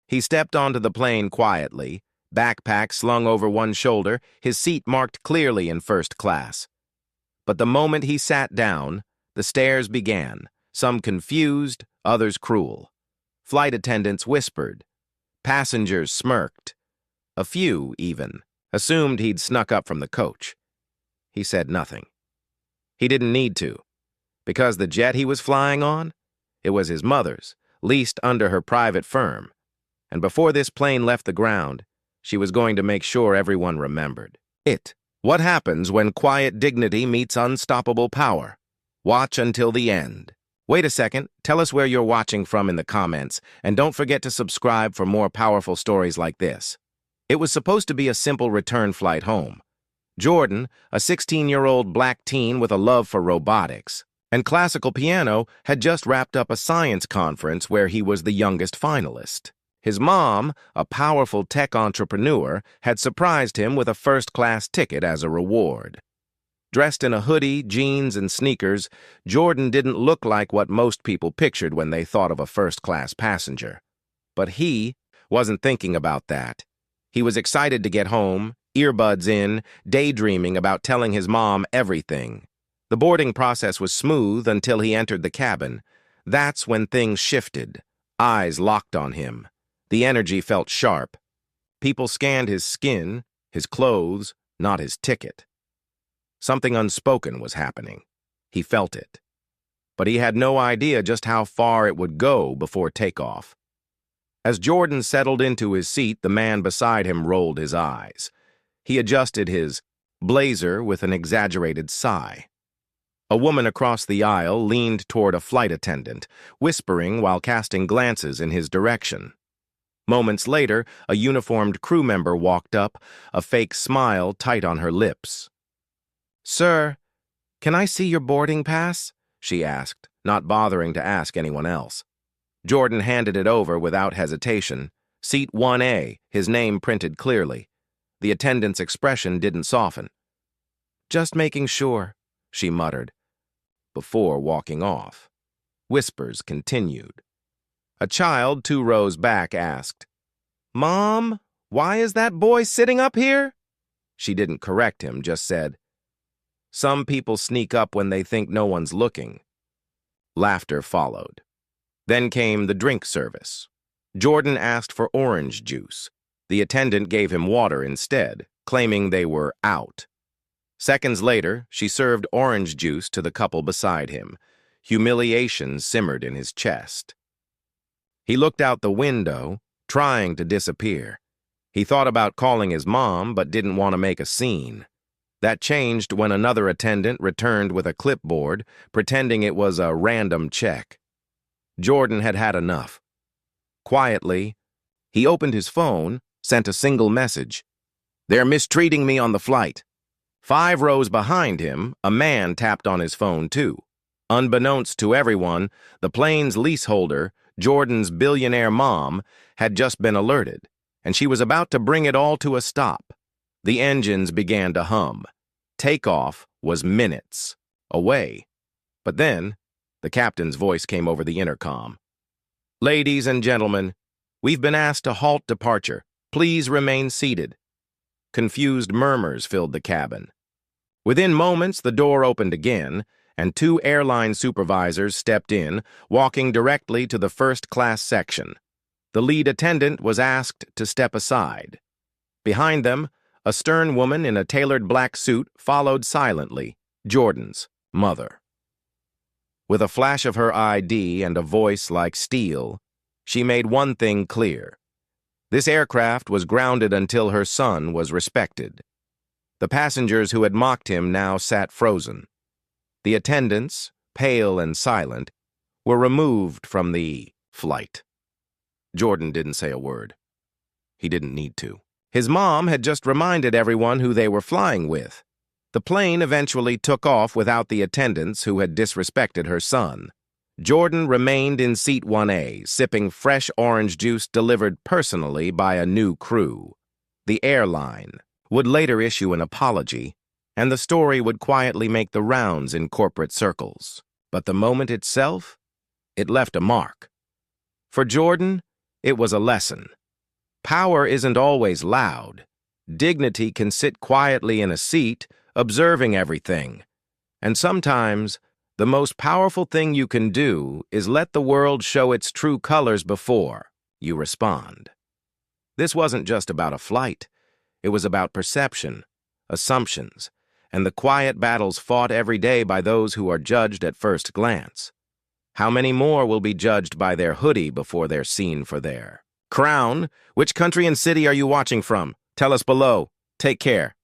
He stepped onto the plane quietly, backpack slung over one shoulder, his seat marked clearly in first class. But the moment he sat down, the stares began, some confused, others cruel. Flight attendants whispered. Passengers smirked. A few, even, assumed he'd snuck up from the coach. He said nothing. He didn't need to, because the jet he was flying on, it was his mother's, leased under her private firm. And before this plane left the ground, she was going to make sure everyone remembered it. What happens when quiet dignity meets unstoppable power? Watch until the end. Wait a second, tell us where you're watching from in the comments, and don't forget to subscribe for more powerful stories like this. It was supposed to be a simple return flight home. Jordan, a 16-year-old black teen with a love for robotics and classical piano, had just wrapped up a science conference where he was the youngest finalist. His mom, a powerful tech entrepreneur, had surprised him with a first-class ticket as a reward. Dressed in a hoodie, jeans, and sneakers, Jordan didn't look like what most people pictured when they thought of a first-class passenger. But he wasn't thinking about that. He was excited to get home, earbuds in, daydreaming about telling his mom everything. The boarding process was smooth until he entered the cabin. That's when things shifted. Eyes locked on him. The energy felt sharp. People scanned his skin, his clothes, not his ticket. Something unspoken was happening. He felt it. But he had no idea just how far it would go before takeoff. As Jordan settled into his seat, the man beside him rolled his eyes. He adjusted his blazer with an exaggerated sigh. A woman across the aisle leaned toward a flight attendant, whispering while casting glances in his direction. Moments later, a uniformed crew member walked up, a fake smile tight on her lips. "Sir, can I see your boarding pass?" she asked, not bothering to ask anyone else. Jordan handed it over without hesitation. Seat 1A, his name printed clearly. The attendant's expression didn't soften. "Just making sure," she muttered, before walking off. Whispers continued. A child 2 rows back asked, "Mom, why is that boy sitting up here?" She didn't correct him, just said, "Some people sneak up when they think no one's looking." Laughter followed. Then came the drink service. Jordan asked for orange juice. The attendant gave him water instead, claiming they were out. Seconds later, she served orange juice to the couple beside him. Humiliation simmered in his chest. He looked out the window, trying to disappear. He thought about calling his mom, but didn't want to make a scene. That changed when another attendant returned with a clipboard, pretending it was a random check. Jordan had had enough. Quietly, he opened his phone, sent a single message. "They're mistreating me on the flight." 5 rows behind him, a man tapped on his phone too. Unbeknownst to everyone, the plane's leaseholder, Jordan's billionaire mom, had just been alerted, and she was about to bring it all to a stop. The engines began to hum. Takeoff was minutes away. But then, the captain's voice came over the intercom. "Ladies and gentlemen, we've been asked to halt departure. Please remain seated." Confused murmurs filled the cabin. Within moments, the door opened again, and 2 airline supervisors stepped in, walking directly to the first-class section. The lead attendant was asked to step aside. Behind them, a stern woman in a tailored black suit followed silently, Jordan's mother. With a flash of her ID and a voice like steel, she made one thing clear. This aircraft was grounded until her son was respected. The passengers who had mocked him now sat frozen. The attendants, pale and silent, were removed from the flight. Jordan didn't say a word. He didn't need to. His mom had just reminded everyone who they were flying with. The plane eventually took off without the attendants who had disrespected her son. Jordan remained in seat 1A, sipping fresh orange juice delivered personally by a new crew. The airline would later issue an apology, and the story would quietly make the rounds in corporate circles. But the moment itself, it left a mark. For Jordan, It was a lesson. Power isn't always loud. Dignity can sit quietly in a seat, observing everything. And sometimes, the most powerful thing you can do is let the world show its true colors before you respond. This wasn't just about a flight. It was about perception, assumptions, and the quiet battles fought every day by those who are judged at first glance. How many more will be judged by their hoodie before they're seen for their crown? Which country and city are you watching from? Tell us below. Take care.